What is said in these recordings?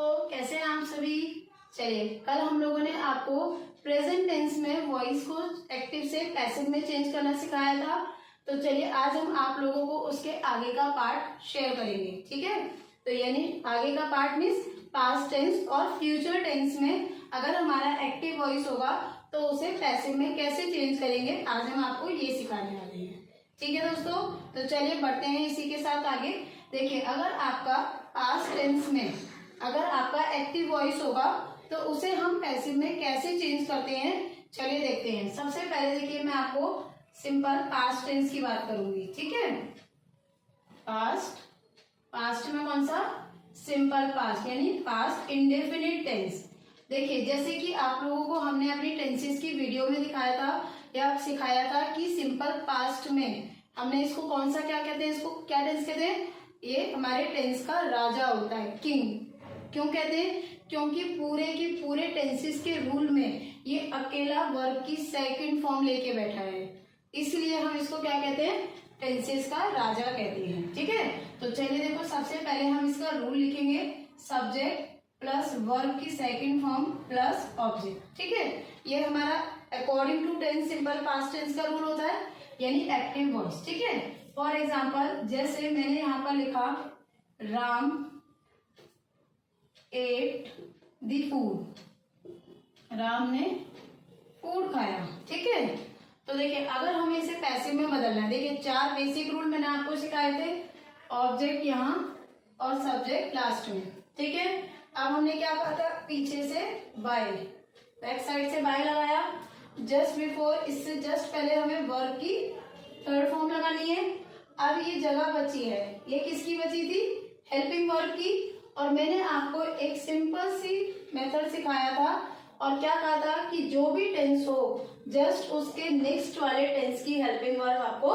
तो कैसे हैं आप सभी। चलिए, कल हम लोगों ने आपको प्रेजेंट टेंस में वॉइस को एक्टिव से पैसिव में चेंज करना सिखाया था। तो चलिए आज हम आप लोगों को उसके आगे का पार्ट शेयर करेंगे, ठीक है। तो यानी आगे का पार्ट मीन्स पास्ट टेंस और फ्यूचर टेंस में अगर हमारा एक्टिव वॉइस होगा तो उसे पैसिव में कैसे चेंज करेंगे, आज हम आपको ये सिखाने वाले हैं, ठीक है दोस्तों। तो चलिए बढ़ते हैं इसी के साथ आगे। देखिए, अगर आपका पास्ट टेंस में अगर आपका एक्टिव वॉइस होगा तो उसे हम पैसिव में कैसे चेंज करते हैं, चलिए देखते हैं। सबसे पहले देखिए, मैं आपको सिंपल पास्ट टेंस की बात करूंगी, ठीक है। पास्ट में कौन सा, सिंपल पास्ट यानी पास्ट इंडेफिनिट टेंस। देखिए, जैसे कि आप लोगों को हमने अपनी टेंसेस की वीडियो में दिखाया था या सिखाया था कि सिंपल पास्ट में हमने इसको कौन सा क्या कहते हैं, इसको क्या टेंस कहते हैं, ये हमारे टेंस का राजा होता है, किंग। क्यों कहते हैं, क्योंकि पूरे के पूरे टेंसेस के रूल में ये अकेला वर्ब की सेकंड फॉर्म लेके बैठा है, इसलिए हम इसको क्या कहते हैं, टेंसेस का राजा कहते हैं, ठीक है। तो चलिए देखो, सबसे पहले हम इसका रूल लिखेंगे, सब्जेक्ट प्लस वर्ब की सेकंड फॉर्म प्लस ऑब्जेक्ट, ठीक है। ये हमारा according to tense simple past tense का रूल होता है, यानी एक्टिव वॉइस, ठीक है। फॉर एग्जाम्पल, जैसे मैंने यहाँ पर लिखा Ram at the food, Ram ने फूड खाया, ठीक है। तो देखिए, अगर हमें इसे पैसिव में बदलना है, देखिए 4 बेसिक रूल मैंने आपको सिखाए थे, ऑब्जेक्ट यहाँ और सब्जेक्ट लास्ट में, ठीक है। अब हमने क्या कहा था, पीछे से बाय, बैक साइड से बाय लगाया, जस्ट बिफोर, इससे जस्ट पहले हमें वर्ब की थर्ड फॉर्म लगानी है। अब ये जगह बची है, ये किसकी बची थी, हेल्पिंग वर्ब की। और मैंने आपको एक सिंपल सी मेथड सिखाया था और क्या कहा था कि जो भी टेंस हो जस्ट उसके नेक्स्ट वाले टेंस की हेल्पिंग वर्ब आपको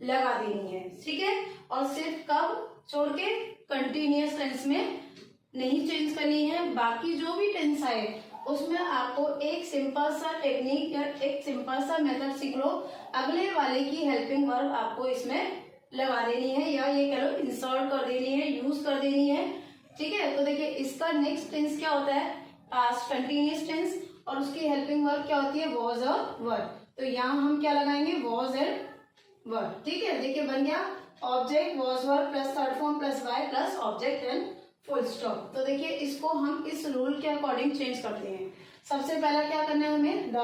लगा देनी है, ठीक है। और सिर्फ कब छोड़ के, कंटिन्यूअस टेंस में नहीं चेंज करनी है। बाकी जो भी टेंस आए उसमें आपको एक सिंपल सा टेक्निक या एक सिंपल सा मेथड सीख लो, अगले वाले की हेल्पिंग वर्ब आपको इसमें लगा देनी है, या ये कह लो इंसर्ट कर देनी है, यूज कर देनी है, ठीक है। तो देखिए, इसका नेक्स्ट टेंस क्या होता है, पास्ट कंटिन्यूअस टेंस, और उसकी हेल्पिंग वर्ब क्या होती है, वॉज और वर। तो यहाँ हम क्या लगाएंगे, वॉज एंड वर, ठीक है। देखिए बन गया object was were plus third form plus by plus object and full stop. तो देखिए, इसको हम इस रूल के अकॉर्डिंग चेंज करते हैं। सबसे पहला क्या करना है हमें, द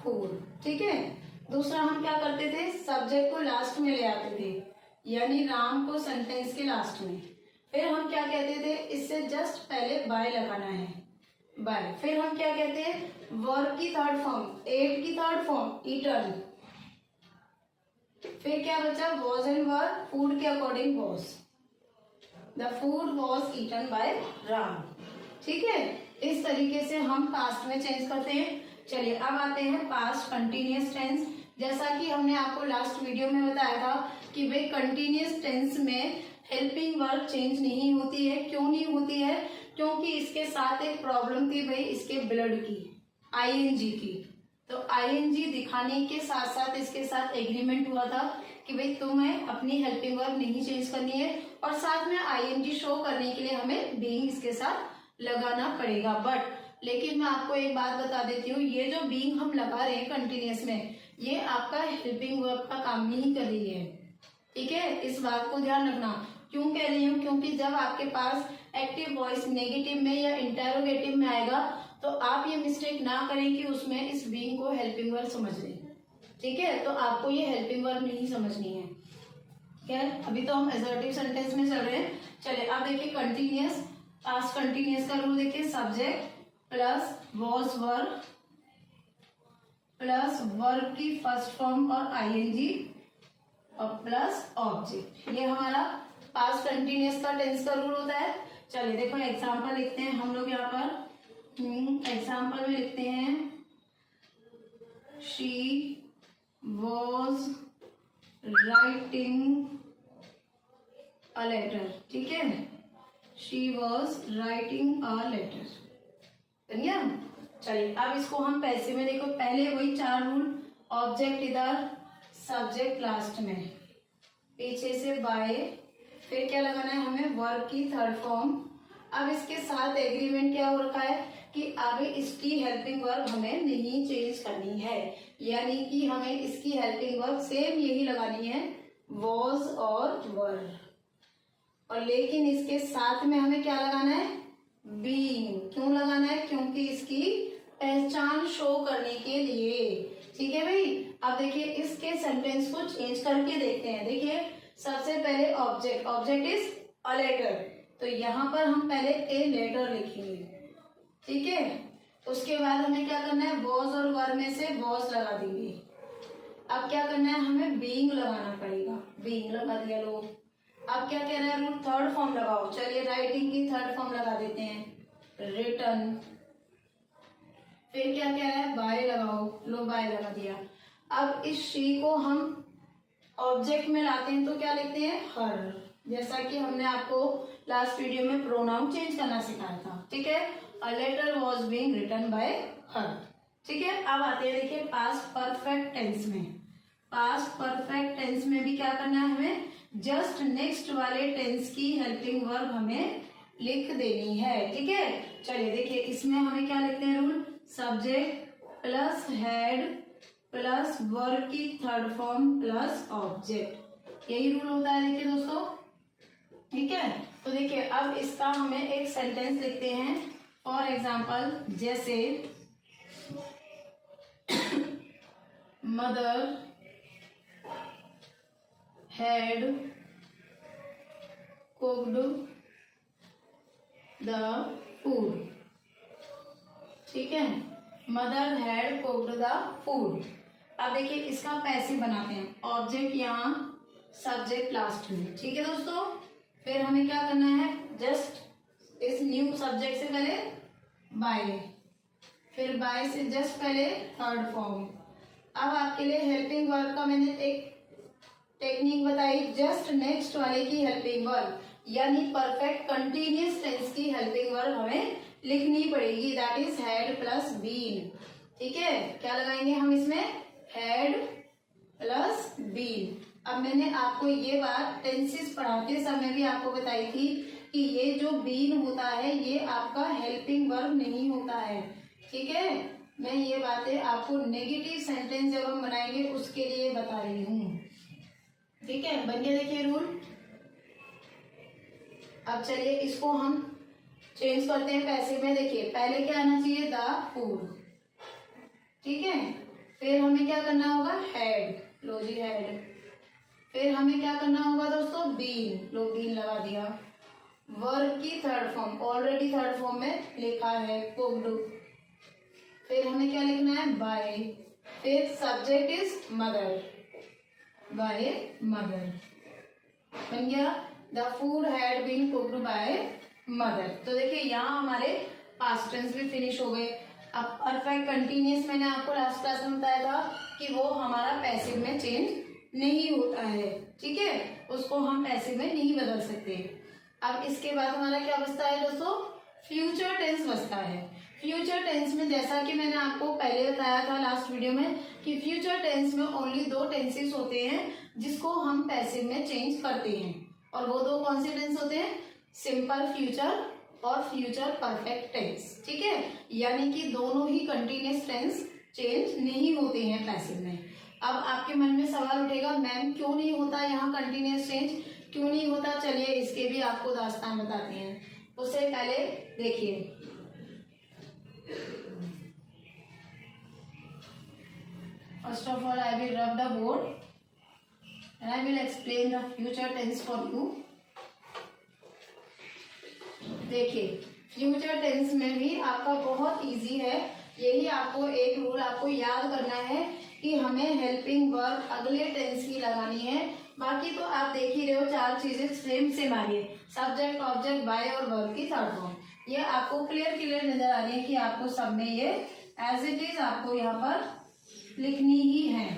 फूड, ठीक है। दूसरा हम क्या करते थे, सब्जेक्ट को लास्ट में ले आते थे, यानी राम को सेंटेंस के लास्ट में। फिर हम क्या कहते थे, इससे जस्ट पहले बाय लगाना है, बाय। फिर हम क्या कहते हैं, वर्ब की थर्ड फॉर्म, एट की थर्ड फॉर्म, ईटन। फिर क्या बचा, वॉज एंड वर, फूड के according was, the food was eaten by Ram, ठीक है। इस तरीके से हम पास्ट में चेंज करते हैं। चलिए अब आते हैं पास्ट कंटिन्यूअस टेंस। जैसा कि हमने आपको लास्ट वीडियो में बताया था कि भाई कंटिन्यूअस टेंस में हेल्पिंग वर्ब चेंज नहीं होती है। क्यों नहीं होती है, क्योंकि इसके साथ एक प्रॉब्लम थी भाई, इसके ब्लड की, आईएनजी की। तो आईएनजी दिखाने के साथ साथ इसके साथ एग्रीमेंट हुआ था कि भाई तुम्हें अपनी हेल्पिंग वर्ब नहीं चेंज करनी है, और साथ में आईएनजी शो करने के लिए हमें बीइंग इसके साथ लगाना पड़ेगा। बट लेकिन मैं आपको एक बात बता देती हूँ, ये जो बीइंग हम लगा रहे हैं कंटिन्यूअस में, ये आपका हेल्पिंग वर्ब का काम नहीं कर रही है, ठीक है। इस बात को ध्यान रखना। क्यों कह रही हूँ, क्योंकि जब आपके पास एक्टिव वॉइस नेगेटिव में या इंटेरोगेटिव में आएगा तो आप ये मिस्टेक ना करें कि उसमें इस बीइंग को हेल्पिंग वर्ब समझ लें, ठीक है। तो आपको ये हेल्पिंग वर्ब नहीं समझनी है, खैर अभी तो हम असर्टिव सेंटेंस में चल रहे हैं। चलिए अब देखिए कंटिन्यूअस, पास्ट कंटिन्यूअस का रूल देखिए, subject plus was verb plus verb की फर्स्ट फॉर्म और आईएनजी और प्लस ऑब्जेक्ट, ये हमारा पास्ट कंटिन्यूअस का टेंस का रूल होता है। चलिए देखो एग्जांपल लिखते हैं हम लोग यहाँ पर। एग्जांपल में लिखते हैं, she was writing a letter, ठीक है, she was writing a letter, बन गया। चलिए अब इसको हम पैसिव में, देखो पहले वही 4 रूल, ऑब्जेक्ट इधर, सब्जेक्ट लास्ट में, पीछे से बाय, फिर क्या लगाना है हमें, वर्ब की थर्ड फॉर्म। अब इसके साथ एग्रीमेंट क्या हो रखा है कि आगे इसकी हेल्पिंग वर्ब हमें नहीं चेंज करनी है, यानी कि हमें इसकी हेल्पिंग वर्ब सेम यही लगानी है, वॉज और वर। और लेकिन इसके साथ में हमें क्या लगाना है, बीइंग। क्यों लगाना है, क्योंकि इसकी पहचान शो करने के लिए। ठीक है भाई। अब देखिए इसके सेंटेंस को चेंज करके देखते हैं। देखिए सबसे पहले object, object is a letter, तो यहाँ पर हम पहले ए लेटर लिखेंगे। ठीक है, उसके बाद हमें क्या करना है, वॉज और वर में से वॉज लगा देंगे। अब क्या करना है, हमें बीइंग लगाना पड़ेगा, बीइंग लगा दिया लोग। अब क्या कह रहा है रूल, थर्ड फॉर्म लगाओ। चलिए राइटिंग की थर्ड फॉर्म लगा देते हैं, रिटन। फिर क्या कह रहा है, बाय लगाओ, लो बाय लगा दिया। अब इस शी को हम ऑब्जेक्ट में लाते हैं तो क्या लिखते हैं, हर, जैसा कि हमने आपको लास्ट वीडियो में प्रोनाउन चेंज करना सिखाया था। ठीक है, a letter was being written by her. ठीक है, अब आते हैं देखिए पास्ट परफेक्ट टेंस में। पास्ट परफेक्ट टेंस में भी क्या करना है हमें, जस्ट नेक्स्ट वाले टेंस की हेल्पिंग वर्ब हमें लिख देनी है। ठीक है, चलिए देखिए इसमें हमें क्या लिखते हैं rule, subject plus head plus verb की थर्ड फॉर्म प्लस ऑब्जेक्ट, यही रूल होता है। देखिए दोस्तों, ठीक है, तो देखिए अब इसका हमें एक सेंटेंस लिखते हैं। फॉर एग्जाम्पल जैसे mother had cooked the food. ठीक है, mother had cooked the food. अब देखिए इसका पैसिव बनाते हैं, ऑब्जेक्ट यहाँ, सब्जेक्ट लास्ट में। ठीक है दोस्तों, फिर हमें क्या करना है, जस्ट इस न्यू सब्जेक्ट से पहले बाय, फिर बाय से जस्ट पहले थर्ड फॉर्म। अब आपके लिए हेल्पिंग वर्ब का मैंने एक टेक्निक बताई, जस्ट नेक्स्ट वाले की हेल्पिंग वर्ब, यानी परफेक्ट कंटिन्यूअस टेंस की हेल्पिंग वर्ब हमें लिखनी पड़ेगी, that is had plus been. ठीक है, क्या लगाएंगे हम इसमें, हैड प्लस बीन। अब मैंने आपको ये बात टेंसेस पढ़ाते समय भी आपको बताई थी कि ये जो बीन होता है ये आपका हेल्पिंग वर्ब नहीं होता है। ठीक है, मैं ये बातें आपको नेगेटिव सेंटेंस जब हम बनाएंगे उसके लिए बता रही हूँ। ठीक है, बन गया देखिए रूल। अब चलिए इसको हम चेंज करते हैं पैसिव में। देखिए पहले क्या आना चाहिए, द फूड। ठीक है, फिर हमें क्या करना होगा, हैड, लो जी हैड। फिर हमें क्या करना होगा दोस्तों, बीन, लो बीन लगा दिया। वर्ब की third form, already third form में लिखा है, कुक्ड। फिर हमें क्या लिखना है, बाय। फिर subject is mother, by mother, बन गया the food had been cooked by mother. तो देखिए यहाँ हमारे पास्ट टेंस भी फिनिश हो गए। अब परफेक्ट कंटिन्यूअस मैंने आपको लास्ट क्लास में बताया था कि वो हमारा पैसिव में चेंज नहीं होता है। ठीक है, उसको हम पैसिव में नहीं बदल सकते। अब इसके बाद हमारा क्या बचता है दोस्तों, फ्यूचर टेंस बचता है। फ्यूचर टेंस में जैसा कि मैंने आपको पहले बताया था लास्ट वीडियो में कि फ्यूचर टेंस में ओनली दो टेंसेस होते हैं जिसको हम पैसिव में चेंज करते हैं, और वो दो कौन से टेंस होते हैं, सिंपल फ्यूचर और फ्यूचर परफेक्ट टेंस। ठीक है, यानी कि दोनों ही कंटिन्यूअस टेंस चेंज नहीं होते हैं पैसिव में। अब आपके मन में सवाल उठेगा, मैम क्यों नहीं होता यहाँ कंटिन्यूअस चेंज, क्यों नहीं होता, चलिए इसके भी आपको दास्तान बताते हैं। उससे पहले देखिए first of all I will rub the board and I will explain the future tense for you. देखिए फ्यूचर टेंस में भी आपका बहुत इजी है, यही आपको एक रूल आपको याद करना है कि हमें हेल्पिंग वर्ब अगले टेंस की लगानी है। बाकी तो आप देख ही रहे हो, चार चीजें सेम सेम आ रही है, सब्जेक्ट ऑब्जेक्ट बाय और वर्ब की थर्ड फॉर्म। ये आपको क्लियर नजर आ रही है कि आपको सब में ये एज इट इज आपको यहाँ पर लिखनी ही है।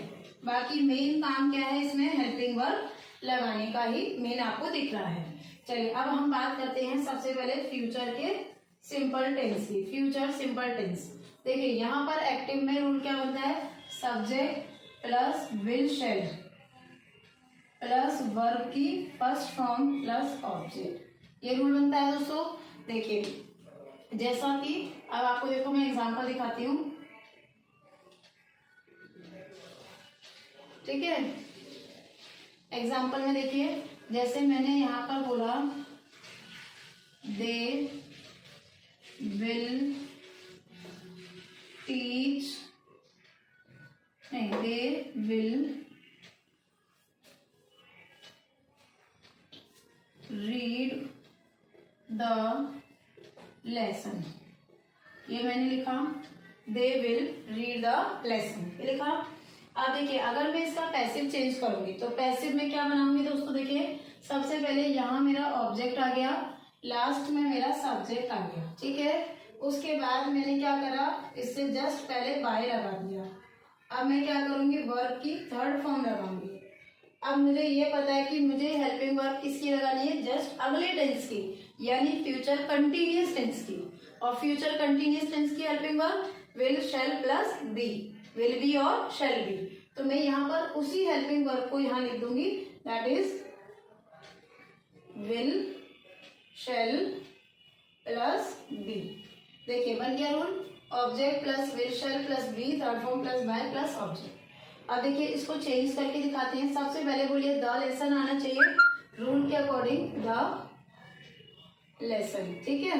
बाकी मेन काम क्या है, इसमें हेल्पिंग वर्ब लगाने का ही मेन आपको दिख रहा है। चलिए अब हम बात करते हैं सबसे पहले फ्यूचर के सिंपल टेंस की। फ्यूचर सिंपल टेंस, देखिए यहाँ पर एक्टिव में रूल क्या बनता है, subject plus will shall plus verb की फर्स्ट फॉर्म प्लस ऑब्जेक्ट, ये रूल बनता है दोस्तों। देखिए जैसा कि अब आपको देखो मैं एग्जांपल दिखाती हूँ, ठीक है। एग्जांपल में देखिए जैसे मैंने यहाँ पर बोला दे विल टीच, नहीं they will read the lesson, ये मैंने लिखा they will read the lesson, ये लिखा। अब देखिए अगर मैं इसका पैसिव चेंज करूंगी तो पैसिव में क्या बनाऊंगी दोस्तों, देखिए सबसे पहले यहाँ मेरा ऑब्जेक्ट आ गया, लास्ट में मेरा सब्जेक्ट आ गया, ठीक है। उसके बाद मैंने क्या करा, इससे जस्ट पहले बाय लगा दिया। अब मैं क्या करूंगी, वर्ब की थर्ड फॉर्म लगाऊंगी। अब मुझे ये पता है कि मुझे हेल्पिंग वर्ब किसकी लगानी है, जस्ट अगले टेंस की, यानी फ्यूचर कंटिन्यूअस टेंस की। और फ्यूचर कंटिन्यूअस टेंस की helping verb will, shall plus be, will be और शैल बी। तो मैं यहाँ पर उसी हेल्पिंग वर्ब को यहाँ लिख दूंगी, that is will, shall plus be. देखिए बन गया rule, object plus will, shall plus be, third form plus by plus object. अब देखिए इसको चेंज करके दिखाते हैं। सबसे पहले बोलिए द लेसन आना चाहिए, रूल के अकॉर्डिंग द लेसन, ठीक है।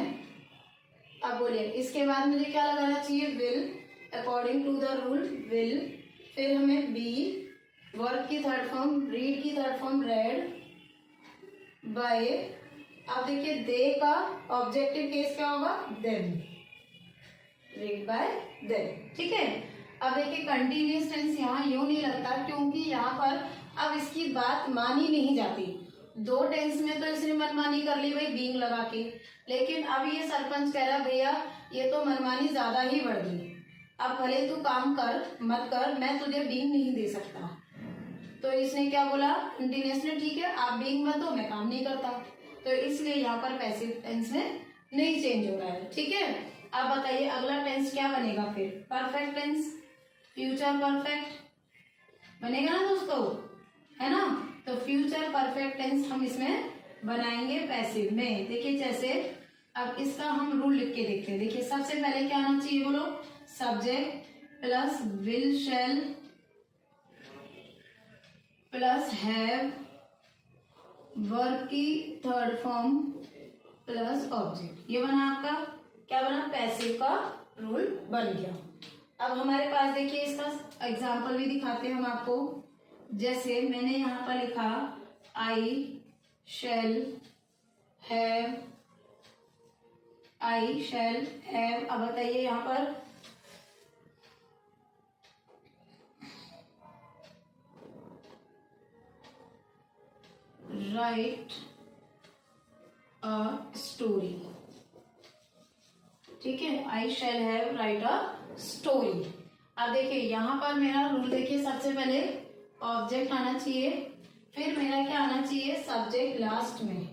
अब बोलिए इसके बाद मुझे क्या लगाना चाहिए, will, according to the rule will, फिर हमें बी, वर्ब की थर्ड फॉर्म, रीड की थर्ड फॉर्म रेड, बाय। अब देखिए दे का ऑब्जेक्टिव केस क्या होगा, देम, रीड बाय देम, ठीक है। अब देखिए कंटिन्यूअस टेंस यहाँ यूं नहीं लगता क्योंकि यहाँ पर अब इसकी बात मानी नहीं जाती। दो टेंस में तो इसने मनमानी कर ली भाई बीइंग लगा के, लेकिन अब ये सरपंच कह रहा भैया ये तो मनमानी ज्यादा ही बढ़ गई, अब भले तू काम कर मत कर, मैं तुझे बीइंग नहीं दे सकता। तो इसने क्या बोला, कंटिन्यूअस ने, ठीक है आप बीइंग मत दो, मैं काम नहीं करता। तो इसलिए यहाँ पर पैसिव टेंस में नहीं चेंज हो रहा है, ठीक है। अब बताइए अगला टेंस क्या बनेगा फिर, परफेक्ट टेंस, फ्यूचर परफेक्ट बनेगा ना दोस्तों, है ना। तो फ्यूचर परफेक्ट टेंस हम इसमें बनाएंगे पैसिव में। देखिए जैसे अब इसका हम रूल लिख के देखते हैं। देखिए सबसे पहले क्या आना चाहिए बोलो, subject plus will, shall plus have, verb की थर्ड फॉर्म प्लस ऑब्जेक्ट। ये बना आपका क्या बना, पैसिव का रूल बन गया। अब हमारे पास देखिए इसका एग्जाम्पल भी दिखाते हैं हम आपको। जैसे मैंने यहाँ पर लिखा आई shall have, I shall have. अब बताइए यहाँ पर राइट अ स्टोरी, ठीक है, I shall have write a story. अब देखिए यहाँ पर मेरा रूल देखिए, सबसे पहले ऑब्जेक्ट आना चाहिए, फिर मेरा क्या आना चाहिए, सब्जेक्ट लास्ट में,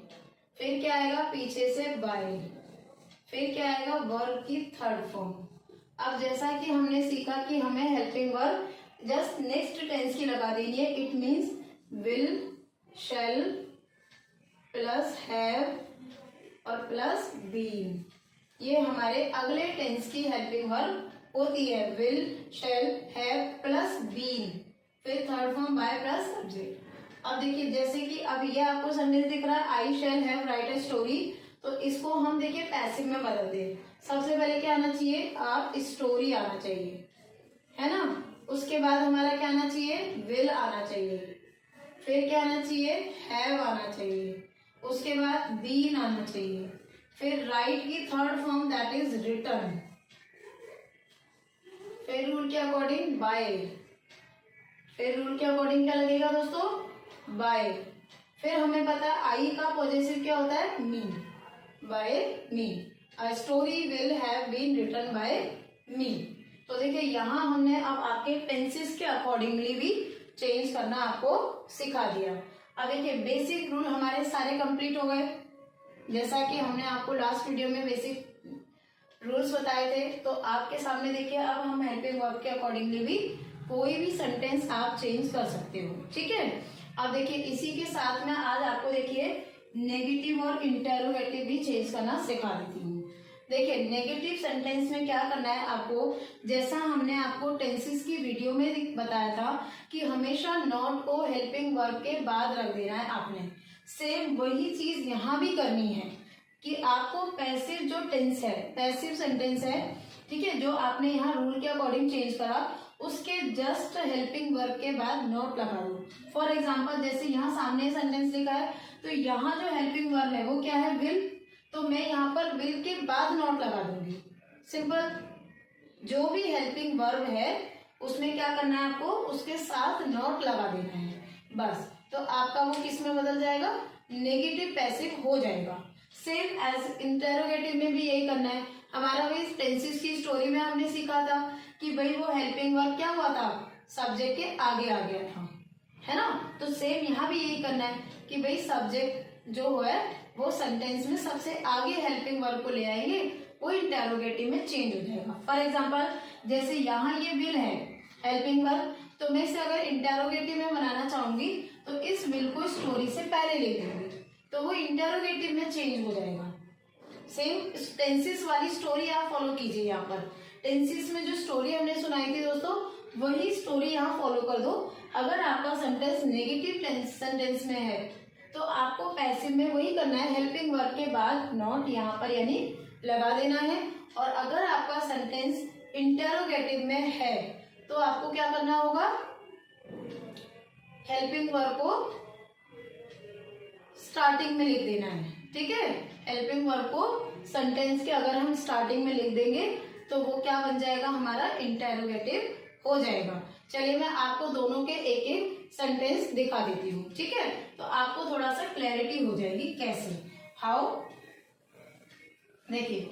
फिर क्या आएगा पीछे से बाय, फिर क्या आएगा वर्ब की थर्ड फॉर्म। अब जैसा कि हमने सीखा कि हमें helping verb just next tense की लगा देनी है, it means will, shall plus have और प्लस बीन, ये हमारे अगले टेंस की हेल्पिंग वर्ब होती है, will, shall, have plus been, फिर third form by plus subject. अब देखिए जैसे कि अब ये आपको सेंटेंस दिख रहा है, I shall have write a story, तो इसको हम देखिए पैसिव में बदल दें। सबसे पहले क्या आना चाहिए, आप स्टोरी आना चाहिए, है ना। उसके बाद हमारा क्या आना चाहिए, विल आना चाहिए, फिर क्या आना चाहिए, हैव आना चाहिए, उसके बाद बीन आना चाहिए, फिर राइट की third form that is return, फिर रूल के अकॉर्डिंग बाय, फिर रूल के अकॉर्डिंग क्या लगेगा दोस्तों, बाय। फिर हमें पता है आई का पॉजेसिव क्या होता है, me, by me, a story will have been written by me. तो देखिए यहाँ हमने अब आपके टेंसेस के अकॉर्डिंगली भी चेंज करना आपको सिखा दिया। अब देखिए बेसिक रूल हमारे सारे कंप्लीट हो गए, जैसा कि हमने आपको लास्ट वीडियो में बेसिक रूल्स बताए थे। तो आपके सामने देखिए अब हम हेल्पिंग वर्ब के अकॉर्डिंगली भी कोई भी सेंटेंस आप चेंज कर सकते हो, ठीक है। अब देखिए इसी के साथ में आज आपको देखिए नेगेटिव और इंटेरोगेटिव भी चेंज करना सिखा देती हूँ। देखिए नेगेटिव सेंटेंस में क्या करना है आपको, जैसा हमने आपको टेंसेस की वीडियो में बताया था कि हमेशा नॉट को हेल्पिंग वर्ब के बाद रख देना है आपने, सेम वही चीज यहाँ भी करनी है कि आपको पैसिव जो टेंस है, पैसिव सेंटेंस है, ठीक है, जो आपने यहाँ रूल के अकॉर्डिंग चेंज करा, उसके जस्ट हेल्पिंग वर्ब के बाद नॉट लगा दो। फॉर एग्जाम्पल जैसे यहाँ सामने सेंटेंस लिखा है तो यहाँ जो हेल्पिंग वर्ब है वो क्या है, विल, तो मैं यहाँ पर विल के बाद नॉट लगा दूंगी। सिंपल, जो भी हेल्पिंग वर्ब है उसमें क्या करना है आपको, उसके साथ नॉट लगा देना है बस। तो आपका वो किस में बदल जाएगा, नेगेटिव पैसिव हो जाएगा। सेम एज इंटेरोगेटिव में भी यही करना है। हमारा भी टेंसेस की स्टोरी में हमने सीखा था कि भाई वो हेल्पिंग वर्ब क्या हुआ था, सब्जेक्ट के आगे आ गया था, है ना। तो सेम यहाँ भी यही करना है कि भाई सब्जेक्ट जो है वो सेंटेंस में सबसे आगे हेल्पिंग वर्ब को ले आएंगे, वो इंटेरोगेटिव में चेंज हो जाएगा। फॉर एग्जाम्पल जैसे यहाँ ये विल है हेल्पिंग वर्ब, तो मैं इसे अगर इंटेरोगेटिव में बनाना चाहूंगी तो इस विल को स्टोरी से पहले ले दूंगी, तो वो इंटेरोगेटिव में चेंज हो जाएगा। सेम टेंसेस वाली स्टोरी आप फॉलो कीजिए। यहाँ पर टेंसेस में जो स्टोरी हमने सुनाई थी दोस्तों, वही स्टोरी यहाँ फॉलो कर दो। अगर आपका सेंटेंस नेगेटिव सेंटेंस में है तो आपको पैसिव में वही करना है, हेल्पिंग वर्ब के बाद नॉट यहाँ पर यानी लगा देना है। और अगर आपका सेंटेंस इंटेरोगेटिव में है तो आपको क्या करना होगा, हेल्पिंग वर्ब को स्टार्टिंग में लिख देना है, ठीक है। हेल्पिंग वर्ब को सेंटेंस के अगर हम स्टार्टिंग में लिख देंगे तो वो क्या बन जाएगा, हमारा इंटेरोगेटिव हो जाएगा। चलिए मैं आपको दोनों के एक एक सेंटेंस दिखा देती हूँ, ठीक है, तो आपको थोड़ा सा क्लैरिटी हो जाएगी कैसे, हाउ। देखिए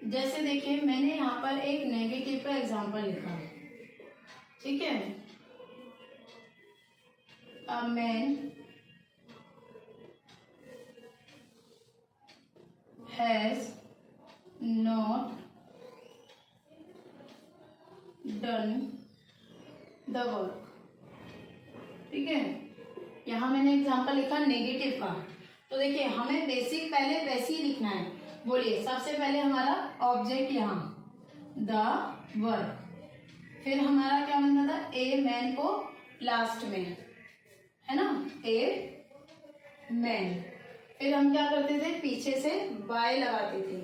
जैसे देखिए मैंने यहाँ पर एक नेगेटिव का एग्जांपल लिखा, ठीक है। A man has not done the work, ठीक है। यहाँ मैंने एग्जांपल लिखा नेगेटिव का। तो देखिए हमें बेसिक पहले वैसे ही लिखना है। बोलिए सबसे पहले हमारा ऑब्जेक्ट यहाँ द वर्क, फिर हमारा क्या बनता था, ए मैन को लास्ट में, है ना, ए मैन। फिर हम क्या करते थे, पीछे से बाय लगाते थे।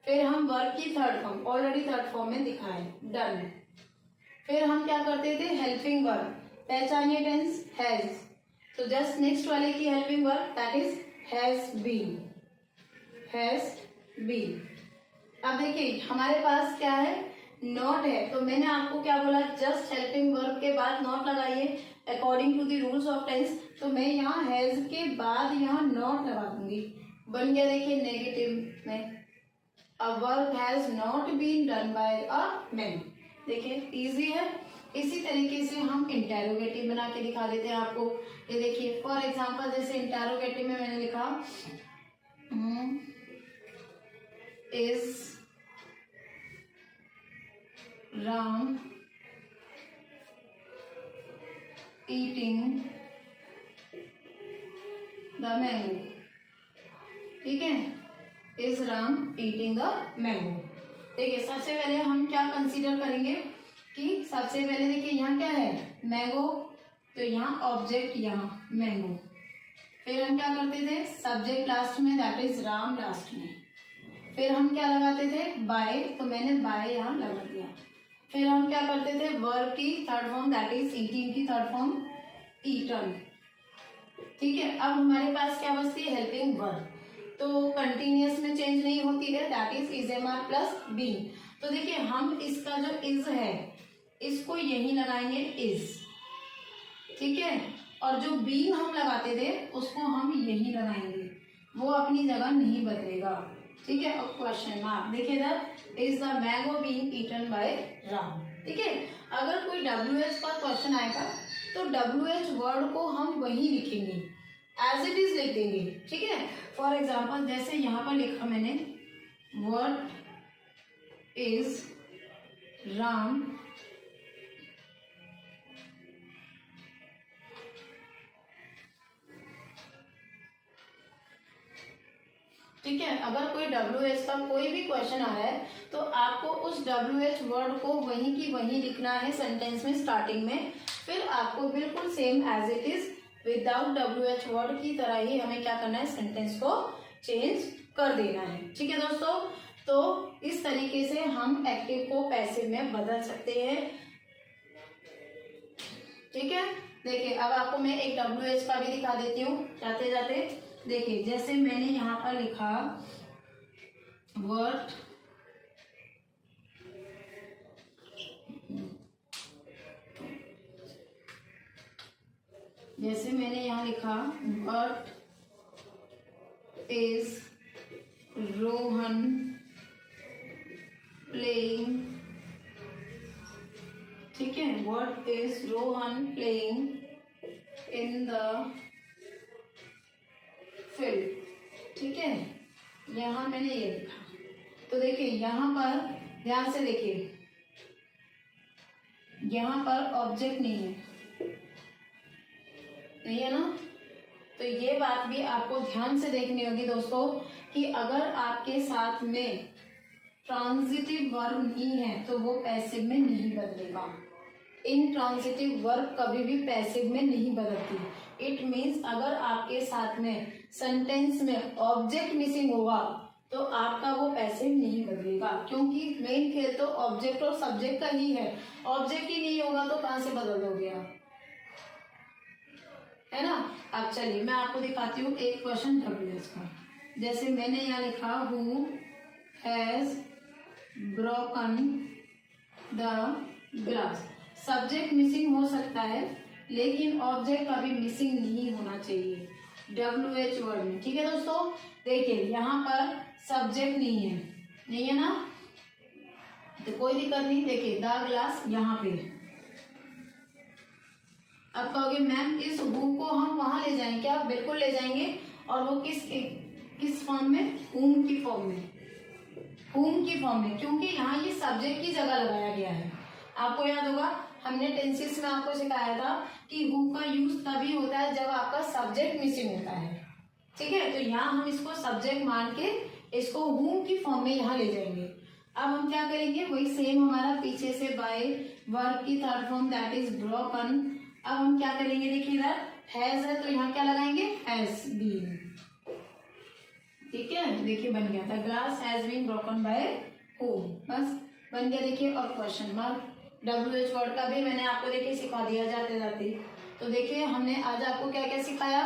फिर हम वर्क की third form, already third form में दिखाए, डन। फिर हम क्या करते थे, हेल्पिंग वर्ब, पहचानिए टेंस हैज, तो जस्ट नेक्स्ट वाले की helping verb that is has been, has been. अब देखिए हमारे पास क्या है, नॉट है, तो मैंने आपको क्या बोला, जस्ट हेल्पिंग वर्ब के बाद नॉट लगाइए according to the rules of tense. तो मैं यहाँ हैज के बाद यहाँ नॉट लगा दूंगी, बन गया देखिए नेगेटिव में, a work has not been done by a man. देखिए इजी है। इसी तरीके से हम इंटेरोगेटिव बना के दिखा देते हैं आपको। ये देखिए फॉर एग्जांपल जैसे इंटेरोगेटिव में मैंने लिखा is Ram eating the mango, ठीक है, is Ram eating the mango. देखिए सबसे पहले हम क्या कंसीडर करेंगे कि सबसे पहले देखिए यहाँ क्या है, मैंगो, तो यहाँ ऑब्जेक्ट यहाँ मैंगो। फिर हम क्या करते थे, सब्जेक्ट लास्ट में दैट इज राम लास्ट में। फिर हम क्या लगाते थे, बाय, तो मैंने बाय यहाँ लगा दिया। फिर हम क्या करते थे, वर्ब की third form that is eating की थर्ड फॉर्म ईटन, ठीक है। अब हमारे पास क्या बचती है, हेल्पिंग वर्ब, तो कंटिन्यूअस में चेंज नहीं होती है, that is am are plus been. तो देखिए हम इसका जो इज है इसको यही लगाएंगे इज, ठीक है, और जो बीन हम लगाते थे उसको हम यही लगाएंगे, वो अपनी जगह नहीं बदलेगा। ठीक है, और क्वेश्चन मार्क। देखिए इधर is the mango being eaten by Ram. ठीक है, अगर कोई WH का क्वेश्चन आएगा तो WH वर्ड को हम वही लिखेंगे, एज इट इज लिख देंगे। ठीक है, फॉर एग्जाम्पल जैसे यहाँ पर लिखा मैंने व्हाट इज राम ठीक है, अगर कोई WH का कोई भी क्वेश्चन आ रहा है तो आपको उस WH वर्ड को वहीं की वहीं लिखना है सेंटेंस में स्टार्टिंग में, फिर आपको बिल्कुल same as it is without WH word की तरह ही हमें क्या करना है, सेंटेंस को चेंज कर देना है। ठीक है दोस्तों, तो इस तरीके से हम एक्टिव को पैसिव में बदल सकते हैं। ठीक है, देखिए अब आपको मैं एक WH का भी दिखा देती हूँ जाते जाते। देखिए जैसे मैंने यहाँ पर लिखा व्हाट जैसे मैंने यहाँ लिखा व्हाट इज रोहन प्लेइंग। ठीक है, what is Rohan playing in the field. ठीक है, यहाँ मैंने ये लिखा। तो देखिए यहाँ पर ध्यान से देखिए, यहाँ पर ऑब्जेक्ट नहीं है ना, तो ये बात भी आपको ध्यान से देखनी होगी दोस्तों कि अगर आपके साथ में ट्रांजिटिव वर्ब नहीं है तो वो पैसिव में नहीं बदलेगा। इनट्रांजिटिव वर्ब कभी भी पैसिव में नहीं बदलती। इट मीन्स अगर आपके साथ में सेंटेंस में ऑब्जेक्ट मिसिंग होगा तो आपका वो पैसिव नहीं बदलेगा, क्योंकि मेन खेल तो ऑब्जेक्ट और सब्जेक्ट का ही है। ऑब्जेक्ट ही नहीं होगा तो कहाँ से बदल दोगे आप, है ना। अब चलिए मैं आपको दिखाती हूँ एक क्वेश्चन WH का। जैसे मैंने यहाँ लिखा who has broken the glass. Subject missing हो सकता है लेकिन ऑब्जेक्ट कभी मिसिंग नहीं होना चाहिए WH वर्ड में। ठीक है दोस्तों, देखिए यहाँ पर सब्जेक्ट नहीं है ना, तो कोई दिक्कत नहीं। देखिए द ग्लास यहाँ पे, अब कहोगे मैम इस हु को हम वहां ले जाएंगे क्या? बिल्कुल ले जाएंगे, और वो किस फॉर्म में, हुम की फॉर्म में, हुम की फॉर्म में, क्योंकि यहाँ ये सब्जेक्ट की जगह लगाया गया है। आपको याद होगा हमने टेंसेस में आपको सिखाया था कि हु का यूज तभी होता है जब आपका सब्जेक्ट मिसिंग होता है। ठीक है, तो यहाँ हम इसको सब्जेक्ट मान के इसको हुम की फॉर्म में यहाँ ले जाएंगे। अब हम क्या करेंगे, वही सेम हमारा पीछे से बाय वर्ब की third form that is broken. अब हम क्या करेंगे, देखिए इधर हैज है तो यहाँ क्या लगाएंगे, हैज बीन। ठीक है, देखिए बन गया था glass has been broken by whom, बस बन गया। देखिए और क्वेश्चन मार्क WH वर्ड का भी मैंने आपको देखिए सिखा दिया जाते जाते। तो देखिए हमने आज आपको क्या क्या सिखाया,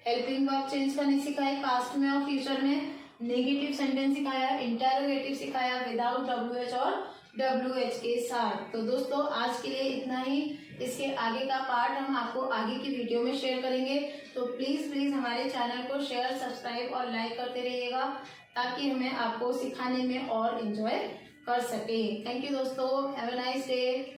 हेल्पिंग वर्ब चेंज करने सिखाए पास्ट में और फ्यूचर में, नेगेटिव सेंटेंस सिखाया, इंटरोगेटिव सिखाया विदाउट WH और WH के साथ। तो दोस्तों आज के लिए इतना ही, इसके आगे का पार्ट हम आपको आगे की वीडियो में शेयर करेंगे। तो प्लीज हमारे चैनल को शेयर, सब्सक्राइब और लाइक करते रहिएगा ताकि हमें आपको सिखाने में और एंजॉय कर सके। थैंक यू दोस्तों, हैव अ नाइस डे।